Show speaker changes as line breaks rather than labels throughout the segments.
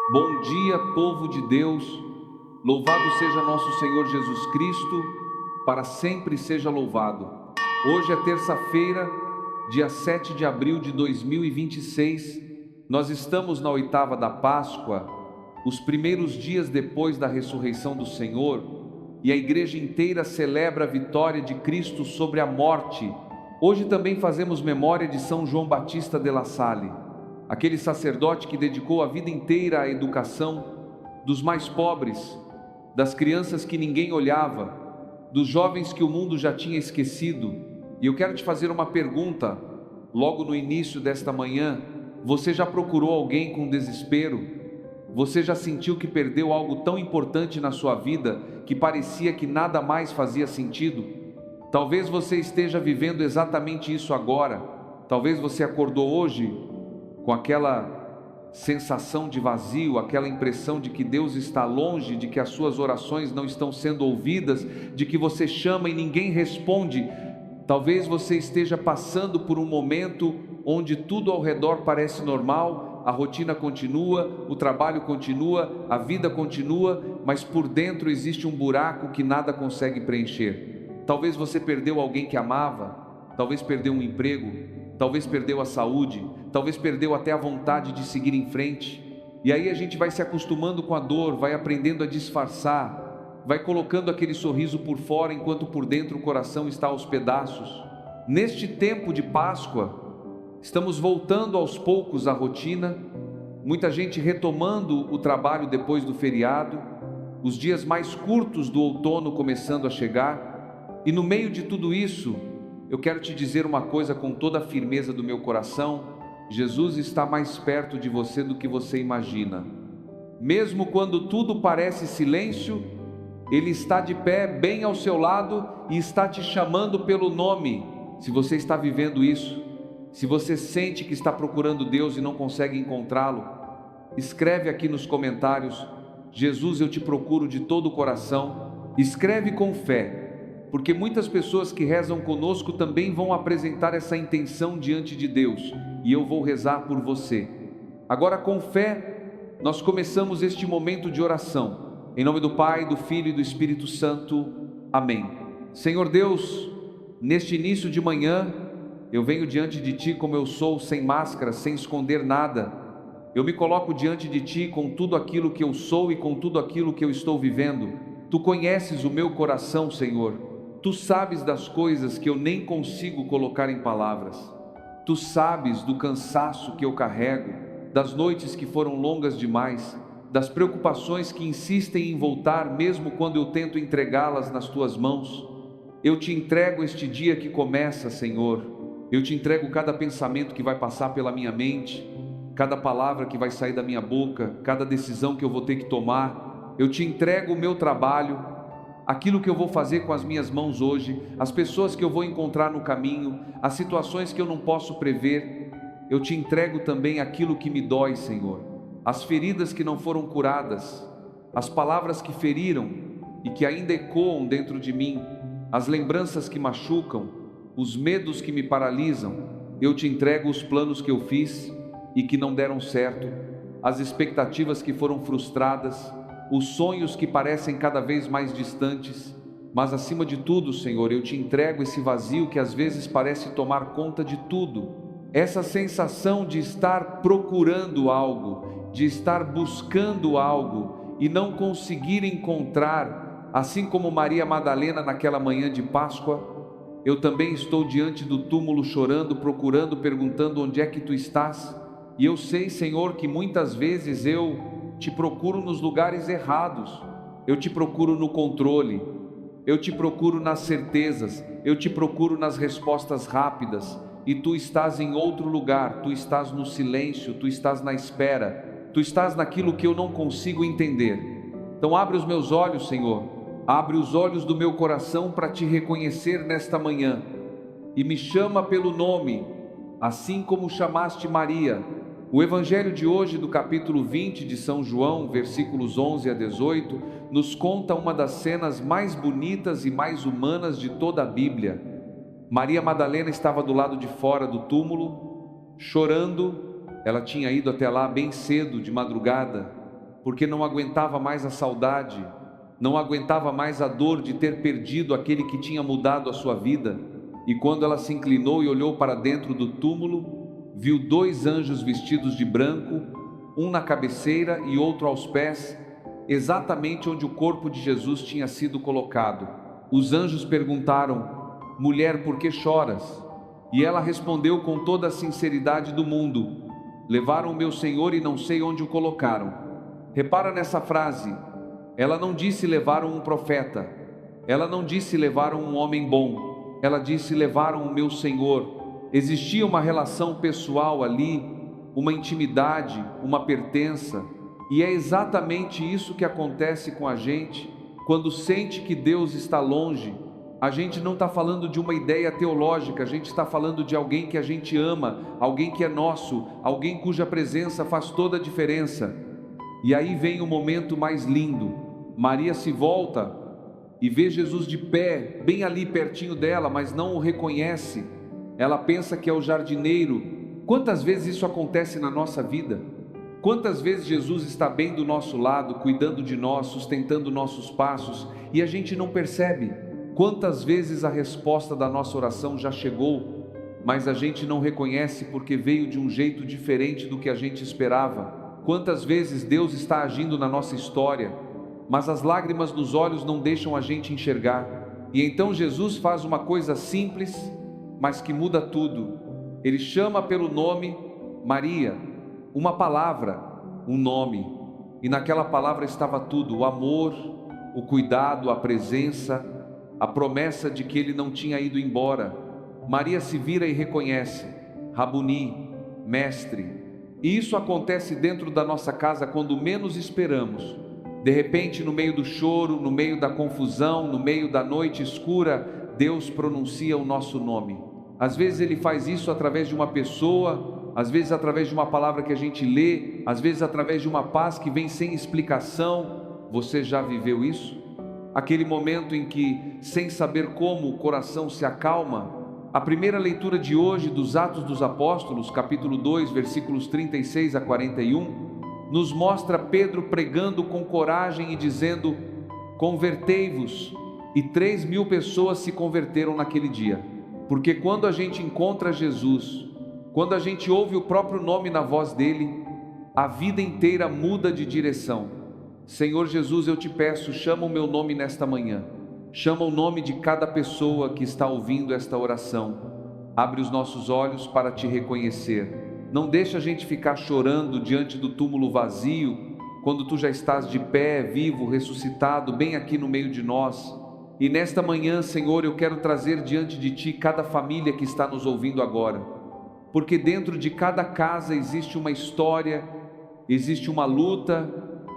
Bom dia, povo de Deus, louvado seja nosso Senhor Jesus Cristo, para sempre seja louvado. Hoje é terça-feira, dia 7 de abril de 2026, nós estamos na oitava da Páscoa, os primeiros dias depois da ressurreição do Senhor, e a igreja inteira celebra a vitória de Cristo sobre a morte. Hoje também fazemos memória de São João Batista de La Salle, aquele sacerdote que dedicou a vida inteira à educação dos mais pobres, das crianças que ninguém olhava, dos jovens que o mundo já tinha esquecido. E eu quero te fazer uma pergunta, logo no início desta manhã: você já procurou alguém com desespero? Você já sentiu que perdeu algo tão importante na sua vida, que parecia que nada mais fazia sentido? Talvez você esteja vivendo exatamente isso agora. Talvez você acordou hoje com aquela sensação de vazio, aquela impressão de que Deus está longe, de que as suas orações não estão sendo ouvidas, de que você chama e ninguém responde. Talvez você esteja passando por um momento onde tudo ao redor parece normal, a rotina continua, o trabalho continua, a vida continua, mas por dentro existe um buraco que nada consegue preencher. Talvez você perdeu alguém que amava, talvez perdeu um emprego, talvez perdeu a saúde, talvez perdeu até a vontade de seguir em frente. E aí a gente vai se acostumando com a dor, vai aprendendo a disfarçar, vai colocando aquele sorriso por fora, enquanto por dentro o coração está aos pedaços. Neste tempo de Páscoa, estamos voltando aos poucos à rotina, muita gente retomando o trabalho depois do feriado, os dias mais curtos do outono começando a chegar, e no meio de tudo isso, eu quero te dizer uma coisa com toda a firmeza do meu coração: Jesus está mais perto de você do que você imagina. Mesmo quando tudo parece silêncio, Ele está de pé bem ao seu lado e está te chamando pelo nome. Se você está vivendo isso, se você sente que está procurando Deus e não consegue encontrá-lo, escreve aqui nos comentários: Jesus, eu te procuro de todo o coração. Escreve com fé, porque muitas pessoas que rezam conosco também vão apresentar essa intenção diante de Deus, e eu vou rezar por você. Agora, com fé, nós começamos este momento de oração, em nome do Pai, do Filho e do Espírito Santo, amém. Senhor Deus, neste início de manhã, eu venho diante de Ti como eu sou, sem máscara, sem esconder nada. Eu me coloco diante de Ti com tudo aquilo que eu sou e com tudo aquilo que eu estou vivendo. Tu conheces o meu coração, Senhor. Tu sabes das coisas que eu nem consigo colocar em palavras. Tu sabes do cansaço que eu carrego, das noites que foram longas demais, das preocupações que insistem em voltar mesmo quando eu tento entregá-las nas Tuas mãos. Eu Te entrego este dia que começa, Senhor. Eu Te entrego cada pensamento que vai passar pela minha mente, cada palavra que vai sair da minha boca, cada decisão que eu vou ter que tomar. Eu Te entrego o meu trabalho, aquilo que eu vou fazer com as minhas mãos hoje, as pessoas que eu vou encontrar no caminho, as situações que eu não posso prever. Eu Te entrego também aquilo que me dói, Senhor, as feridas que não foram curadas, as palavras que feriram e que ainda ecoam dentro de mim, as lembranças que machucam, os medos que me paralisam. Eu Te entrego os planos que eu fiz e que não deram certo, as expectativas que foram frustradas, os sonhos que parecem cada vez mais distantes. Mas acima de tudo, Senhor, eu Te entrego esse vazio que às vezes parece tomar conta de tudo, essa sensação de estar procurando algo, de estar buscando algo e não conseguir encontrar. Assim como Maria Madalena naquela manhã de Páscoa, eu também estou diante do túmulo chorando, procurando, perguntando: onde é que Tu estás? E eu sei, Senhor, que muitas vezes eu Te procuro nos lugares errados. Eu Te procuro no controle, eu Te procuro nas certezas, eu Te procuro nas respostas rápidas, e Tu estás em outro lugar. Tu estás no silêncio, Tu estás na espera, Tu estás naquilo que eu não consigo entender. Então abre os meus olhos, Senhor, abre os olhos do meu coração para Te reconhecer nesta manhã, e me chama pelo nome, assim como chamaste Maria. O Evangelho de hoje, do capítulo 20 de São João, versículos 11 a 18, nos conta uma das cenas mais bonitas e mais humanas de toda a Bíblia. Maria Madalena estava do lado de fora do túmulo, chorando. Ela tinha ido até lá bem cedo, de madrugada, porque não aguentava mais a saudade, não aguentava mais a dor de ter perdido aquele que tinha mudado a sua vida. E quando ela se inclinou e olhou para dentro do túmulo, viu 2 anjos vestidos de branco, um na cabeceira e outro aos pés, exatamente onde o corpo de Jesus tinha sido colocado. Os anjos perguntaram: mulher, por que choras? E ela respondeu com toda a sinceridade do mundo: levaram o meu Senhor e não sei onde o colocaram. Repara nessa frase, ela não disse levaram um profeta, ela não disse levaram um homem bom, ela disse levaram o meu Senhor. Existia uma relação pessoal ali, uma intimidade, uma pertença, e é exatamente isso que acontece com a gente quando sente que Deus está longe. A gente não está falando de uma ideia teológica, a gente está falando de alguém que a gente ama, alguém que é nosso, alguém cuja presença faz toda a diferença. E aí vem o momento mais lindo. Maria se volta e vê Jesus de pé, bem ali pertinho dela, mas não o reconhece. Ela pensa que é o jardineiro. Quantas vezes isso acontece na nossa vida? Quantas vezes Jesus está bem do nosso lado, cuidando de nós, sustentando nossos passos, e a gente não percebe? Quantas vezes a resposta da nossa oração já chegou, mas a gente não reconhece porque veio de um jeito diferente do que a gente esperava? Quantas vezes Deus está agindo na nossa história, mas as lágrimas nos olhos não deixam a gente enxergar? E então Jesus faz uma coisa simples, mas que muda tudo. Ele chama pelo nome Maria, uma palavra, um nome, e naquela palavra estava tudo: o amor, o cuidado, a presença, a promessa de que ele não tinha ido embora. Maria se vira e reconhece: Rabuni, mestre. E isso acontece dentro da nossa casa quando menos esperamos. De repente, no meio do choro, no meio da confusão, no meio da noite escura, Deus pronuncia o nosso nome. Às vezes Ele faz isso através de uma pessoa, às vezes através de uma palavra que a gente lê, às vezes através de uma paz que vem sem explicação. Você já viveu isso? Aquele momento em que, sem saber como, o coração se acalma. A primeira leitura de hoje dos Atos dos Apóstolos, capítulo 2, versículos 36 a 41, nos mostra Pedro pregando com coragem e dizendo: convertei-vos. E 3.000 pessoas se converteram naquele dia. Porque quando a gente encontra Jesus, quando a gente ouve o próprio nome na voz dele, a vida inteira muda de direção. Senhor Jesus, eu te peço, chama o meu nome nesta manhã, chama o nome de cada pessoa que está ouvindo esta oração. Abre os nossos olhos para te reconhecer. Não deixa a gente ficar chorando diante do túmulo vazio, quando tu já estás de pé, vivo, ressuscitado, bem aqui no meio de nós. E nesta manhã, Senhor, eu quero trazer diante de ti cada família que está nos ouvindo agora, porque dentro de cada casa existe uma história, existe uma luta,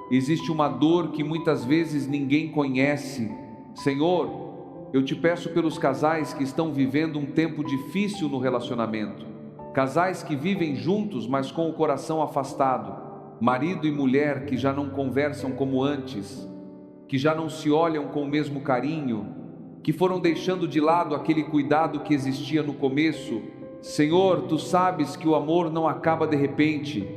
existe uma dor que muitas vezes ninguém conhece. Senhor, eu te peço pelos casais que estão vivendo um tempo difícil no relacionamento, casais que vivem juntos, mas com o coração afastado, marido e mulher que já não conversam como antes, que já não se olham com o mesmo carinho, que foram deixando de lado aquele cuidado que existia no começo. Senhor, tu sabes que o amor não acaba de repente,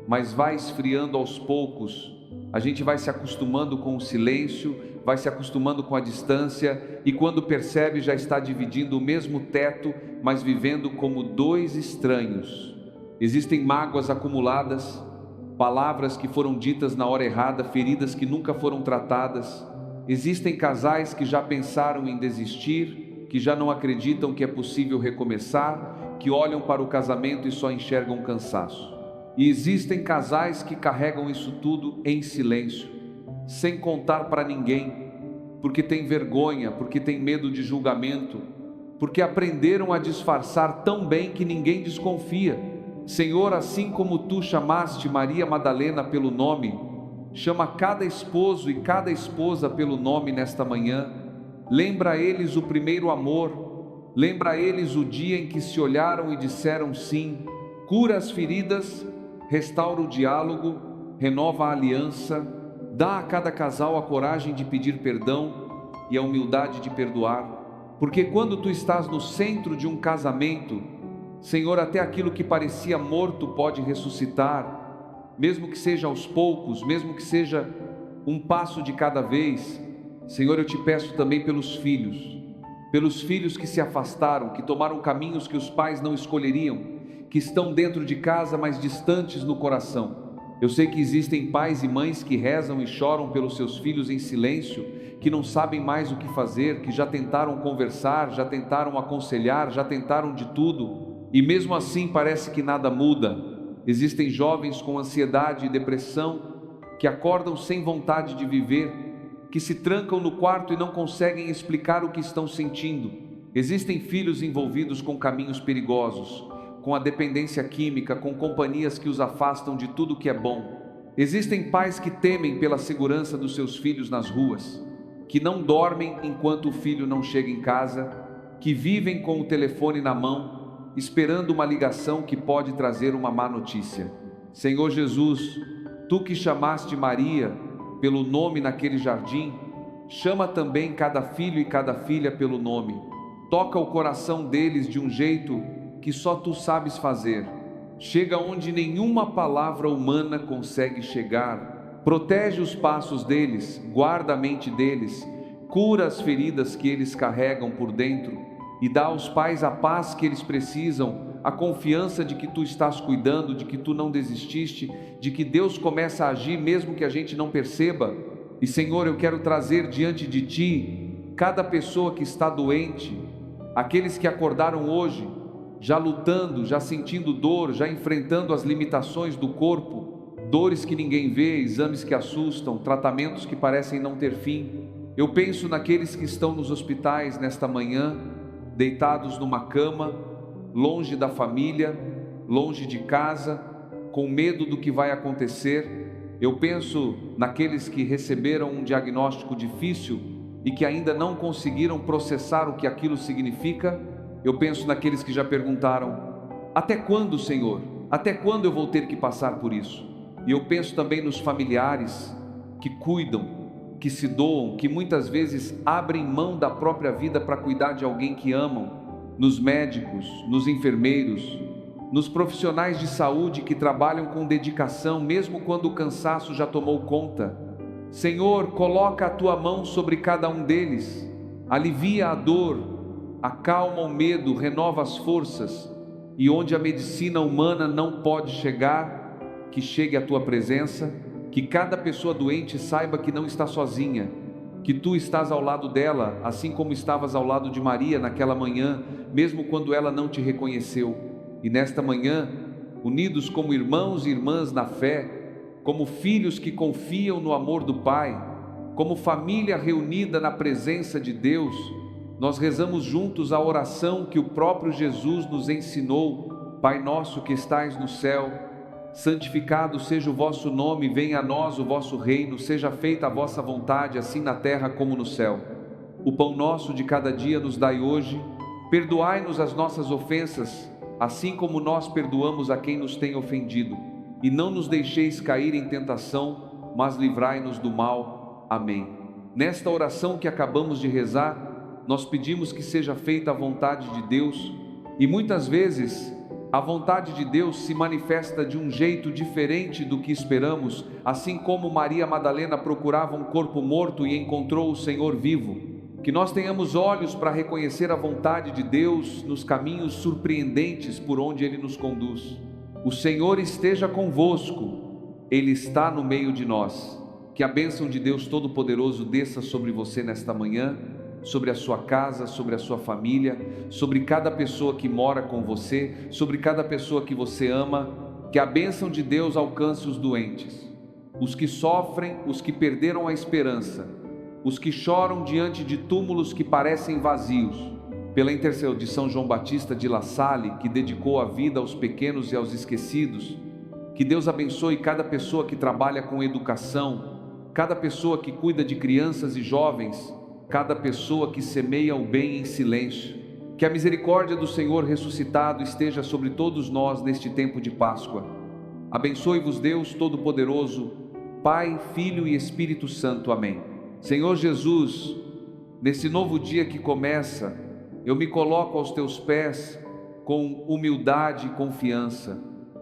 mas vai esfriando aos poucos. A gente vai se acostumando com o silêncio, vai se acostumando com a distância, e quando percebe já está dividindo o mesmo teto, mas vivendo como 2 estranhos. Existem mágoas acumuladas, palavras que foram ditas na hora errada, feridas que nunca foram tratadas. Existem casais que já pensaram em desistir, que já não acreditam que é possível recomeçar, que olham para o casamento e só enxergam cansaço. E existem casais que carregam isso tudo em silêncio, sem contar para ninguém, porque tem vergonha, porque tem medo de julgamento, porque aprenderam a disfarçar tão bem que ninguém desconfia. Senhor, assim como tu chamaste Maria Madalena pelo nome, chama cada esposo e cada esposa pelo nome nesta manhã. Lembra a eles o primeiro amor, lembra a eles o dia em que se olharam e disseram sim. Cura as feridas, restaura o diálogo, renova a aliança, dá a cada casal a coragem de pedir perdão e a humildade de perdoar. Porque quando tu estás no centro de um casamento, Senhor, até aquilo que parecia morto pode ressuscitar. mesmo que seja aos poucos, mesmo que seja um passo de cada vez. Senhor, eu te peço também pelos filhos que se afastaram, que tomaram caminhos que os pais não escolheriam, que estão dentro de casa, mas distantes no coração. Eu sei que existem pais e mães que rezam e choram pelos seus filhos em silêncio, que não sabem mais o que fazer, que já tentaram conversar, já tentaram aconselhar, já tentaram de tudo, e mesmo assim parece que nada muda. Existem jovens com ansiedade e depressão, que acordam sem vontade de viver, que se trancam no quarto e não conseguem explicar o que estão sentindo. Existem filhos envolvidos com caminhos perigosos, com a dependência química, com companhias que os afastam de tudo que é bom. Existem pais que temem pela segurança dos seus filhos nas ruas, que não dormem enquanto o filho não chega em casa, que vivem com o telefone na mão, esperando uma ligação que pode trazer uma má notícia. Senhor Jesus, Tu que chamaste Maria pelo nome naquele jardim, chama também cada filho e cada filha pelo nome. Toca o coração deles de um jeito que só Tu sabes fazer. Chega onde nenhuma palavra humana consegue chegar. Protege os passos deles, guarda a mente deles, cura as feridas que eles carregam por dentro e dá aos pais a paz que eles precisam, a confiança de que Tu estás cuidando, de que Tu não desististe, de que Deus começa a agir mesmo que a gente não perceba. E Senhor, eu quero trazer diante de Ti cada pessoa que está doente, aqueles que acordaram hoje já lutando, já sentindo dor, já enfrentando as limitações do corpo, dores que ninguém vê, exames que assustam, tratamentos que parecem não ter fim. Eu penso naqueles que estão nos hospitais nesta manhã, deitados numa cama, longe da família, longe de casa, com medo do que vai acontecer. Eu penso naqueles que receberam um diagnóstico difícil e que ainda não conseguiram processar o que aquilo significa. Eu penso naqueles que já perguntaram: até quando, Senhor? Até quando eu vou ter que passar por isso? E eu penso também nos familiares que cuidam, que se doam, que muitas vezes abrem mão da própria vida para cuidar de alguém que amam, nos médicos, nos enfermeiros, nos profissionais de saúde que trabalham com dedicação, mesmo quando o cansaço já tomou conta. Senhor, coloca a Tua mão sobre cada um deles, alivia a dor, acalma o medo, renova as forças, e onde a medicina humana não pode chegar, que chegue a Tua presença, que cada pessoa doente saiba que não está sozinha, que Tu estás ao lado dela, assim como estavas ao lado de Maria naquela manhã, mesmo quando ela não Te reconheceu. E nesta manhã, unidos como irmãos e irmãs na fé, como filhos que confiam no amor do Pai, como família reunida na presença de Deus, nós rezamos juntos a oração que o próprio Jesus nos ensinou. Pai nosso que estais no céu, santificado seja o vosso nome, venha a nós o vosso reino, seja feita a vossa vontade, assim na terra como no céu. O pão nosso de cada dia nos dai hoje, perdoai-nos as nossas ofensas, assim como nós perdoamos a quem nos tem ofendido, e não nos deixeis cair em tentação, mas livrai-nos do mal. Amém. Nesta oração que acabamos de rezar, nós pedimos que seja feita a vontade de Deus, e muitas vezes a vontade de Deus se manifesta de um jeito diferente do que esperamos, assim como Maria Madalena procurava um corpo morto e encontrou o Senhor vivo. Que nós tenhamos olhos para reconhecer a vontade de Deus nos caminhos surpreendentes por onde Ele nos conduz. O Senhor esteja convosco, Ele está no meio de nós. Que a bênção de Deus Todo-Poderoso desça sobre você nesta manhã, sobre a sua casa, sobre a sua família, sobre cada pessoa que mora com você, sobre cada pessoa que você ama. Que a bênção de Deus alcance os doentes, os que sofrem, os que perderam a esperança, os que choram diante de túmulos que parecem vazios. Pela intercessão de São João Batista de La Salle, que dedicou a vida aos pequenos e aos esquecidos, que Deus abençoe cada pessoa que trabalha com educação, cada pessoa que cuida de crianças e jovens, cada pessoa que semeia o bem em silêncio. Que a misericórdia do Senhor ressuscitado esteja sobre todos nós neste tempo de Páscoa. Abençoe-vos Deus Todo-Poderoso, Pai, Filho e Espírito Santo. Amém. Senhor Jesus, nesse novo dia que começa, eu me coloco aos Teus pés com humildade e confiança.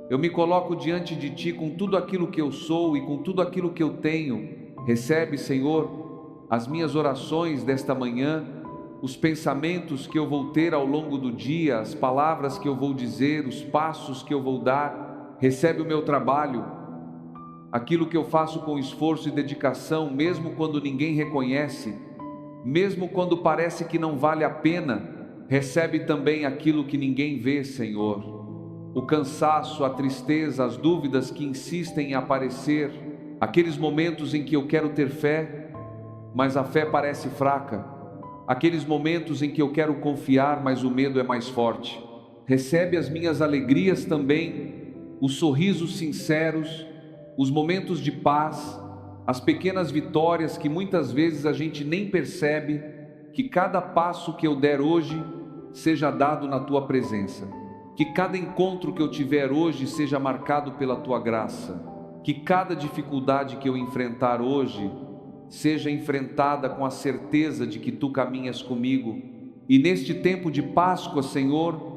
Eu me coloco diante de Ti com tudo aquilo que eu sou e com tudo aquilo que eu tenho. Recebe, Senhor, as minhas orações desta manhã, os pensamentos que eu vou ter ao longo do dia, as palavras que eu vou dizer, os passos que eu vou dar. Recebe o meu trabalho, aquilo que eu faço com esforço e dedicação, mesmo quando ninguém reconhece, mesmo quando parece que não vale a pena. Recebe também aquilo que ninguém vê, Senhor. O cansaço, a tristeza, as dúvidas que insistem em aparecer, aqueles momentos em que eu quero ter fé, mas a fé parece fraca, aqueles momentos em que eu quero confiar, mas o medo é mais forte. Recebe as minhas alegrias também, os sorrisos sinceros, os momentos de paz, as pequenas vitórias que muitas vezes a gente nem percebe. Que cada passo que eu der hoje seja dado na Tua presença. Que cada encontro que eu tiver hoje seja marcado pela Tua graça. Que cada dificuldade que eu enfrentar hoje seja enfrentada com a certeza de que Tu caminhas comigo. E neste tempo de Páscoa, Senhor,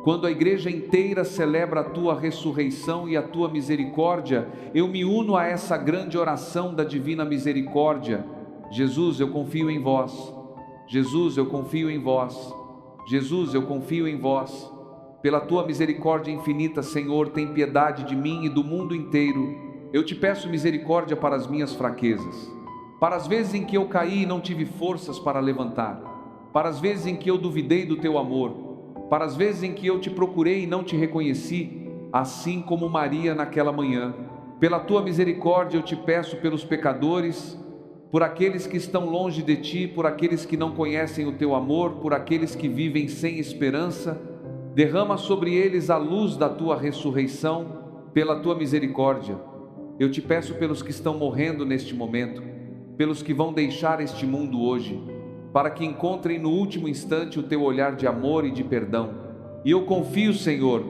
quando a igreja inteira celebra a Tua ressurreição e a Tua misericórdia, eu me uno a essa grande oração da divina misericórdia. Jesus, eu confio em Vós. Jesus, eu confio em Vós. Jesus, eu confio em Vós. Pela Tua misericórdia infinita, Senhor, tem piedade de mim e do mundo inteiro. Eu te peço misericórdia para as minhas fraquezas, para as vezes em que eu caí e não tive forças para levantar, para as vezes em que eu duvidei do Teu amor, para as vezes em que eu te procurei e não te reconheci, assim como Maria naquela manhã. Pela Tua misericórdia eu te peço pelos pecadores, por aqueles que estão longe de Ti, por aqueles que não conhecem o Teu amor, por aqueles que vivem sem esperança. Derrama sobre eles a luz da Tua ressurreição, pela Tua misericórdia. Eu te peço pelos que estão morrendo neste momento, pelos que vão deixar este mundo hoje, para que encontrem no último instante o Teu olhar de amor e de perdão. E eu confio, Senhor,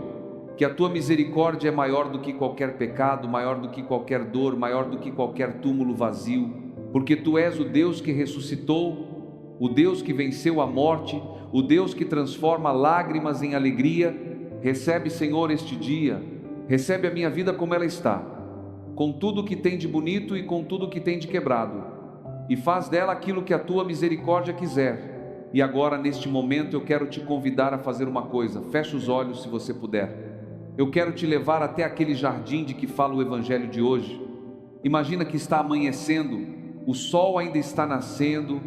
que a Tua misericórdia é maior do que qualquer pecado, maior do que qualquer dor, maior do que qualquer túmulo vazio, porque Tu és o Deus que ressuscitou, o Deus que venceu a morte, o Deus que transforma lágrimas em alegria. Recebe, Senhor, este dia, recebe a minha vida como ela está, com tudo que tem de bonito e com tudo que tem de quebrado, e faz dela aquilo que a Tua misericórdia quiser. E agora, neste momento, eu quero te convidar a fazer uma coisa. Feche os olhos se você puder. Eu quero te levar até aquele jardim de que fala o Evangelho de hoje. Imagina que está amanhecendo, o sol ainda está nascendo,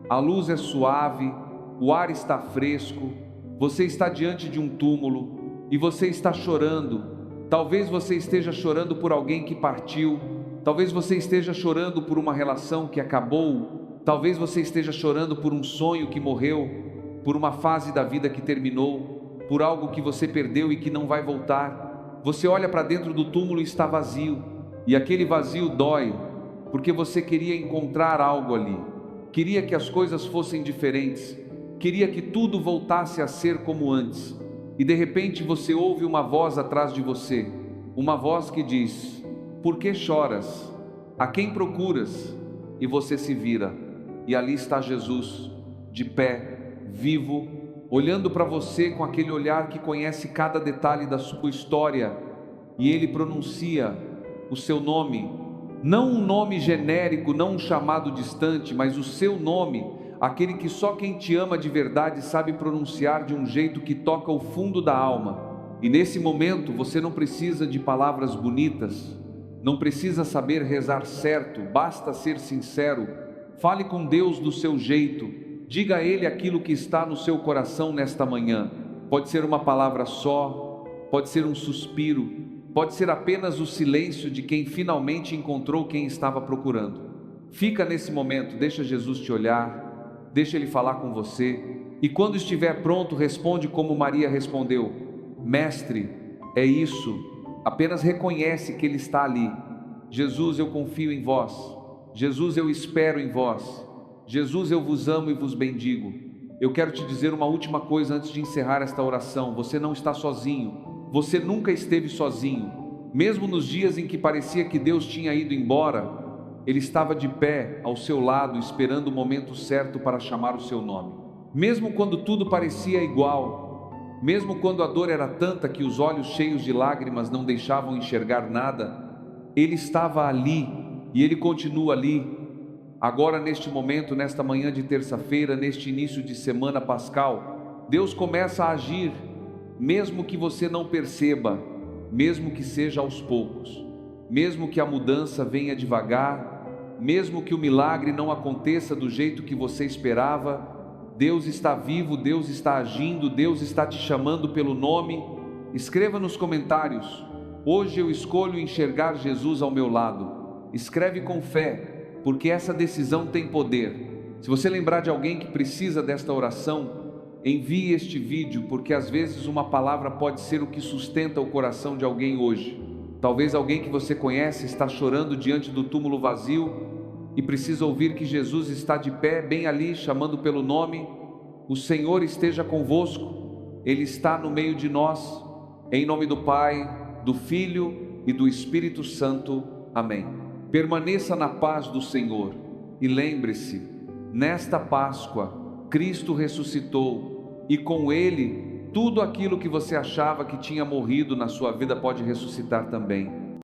a luz é suave, o ar está fresco, você está diante de um túmulo e você está chorando. Talvez você esteja chorando por alguém que partiu, talvez você esteja chorando por uma relação que acabou, talvez você esteja chorando por um sonho que morreu, por uma fase da vida que terminou, por algo que você perdeu e que não vai voltar. Você olha para dentro do túmulo e está vazio, e aquele vazio dói, porque você queria encontrar algo ali, queria que as coisas fossem diferentes, queria que tudo voltasse a ser como antes. E de repente você ouve uma voz atrás de você, uma voz que diz: por que choras? A quem procuras? E você se vira, e ali está Jesus, de pé, vivo, olhando para você com aquele olhar que conhece cada detalhe da sua história, e Ele pronuncia o seu nome, não um nome genérico, não um chamado distante, mas o seu nome, aquele que só quem te ama de verdade sabe pronunciar de um jeito que toca o fundo da alma. E nesse momento você não precisa de palavras bonitas, não precisa saber rezar certo, basta ser sincero. Fale com Deus do seu jeito, diga a Ele aquilo que está no seu coração nesta manhã. Pode ser uma palavra só, pode ser um suspiro, pode ser apenas o silêncio de quem finalmente encontrou quem estava procurando. Fica nesse momento, deixa Jesus te olhar, deixa Ele falar com você, e quando estiver pronto, responde como Maria respondeu: Mestre, é isso. Apenas reconhece que Ele está ali. Jesus, eu confio em vós. Jesus, eu espero em vós. Jesus, eu vos amo e vos bendigo. Eu quero te dizer uma última coisa antes de encerrar esta oração. Você não está sozinho. Você nunca esteve sozinho. Mesmo nos dias em que parecia que Deus tinha ido embora, Ele estava de pé ao seu lado, esperando o momento certo para chamar o seu nome. Mesmo quando tudo parecia igual, Mesmo quando a dor era tanta que os olhos cheios de lágrimas não deixavam enxergar nada, Ele estava ali e Ele continua ali. Agora, neste momento, nesta manhã de terça-feira, neste início de semana pascal, Deus começa a agir, mesmo que você não perceba, mesmo que seja aos poucos, mesmo que a mudança venha devagar, mesmo que o milagre não aconteça do jeito que você esperava. Deus está vivo, Deus está agindo, Deus está te chamando pelo nome. Escreva nos comentários: hoje eu escolho enxergar Jesus ao meu lado. Escreve com fé, porque essa decisão tem poder. Se você lembrar de alguém que precisa desta oração, envie este vídeo, porque às vezes uma palavra pode ser o que sustenta o coração de alguém hoje. Talvez alguém que você conhece está chorando diante do túmulo vazio e precisa ouvir que Jesus está de pé, bem ali, chamando pelo nome. O Senhor esteja convosco, Ele está no meio de nós. Em nome do Pai, do Filho e do Espírito Santo. Amém. Permaneça na paz do Senhor e lembre-se, nesta Páscoa, Cristo ressuscitou e com Ele, tudo aquilo que você achava que tinha morrido na sua vida pode ressuscitar também.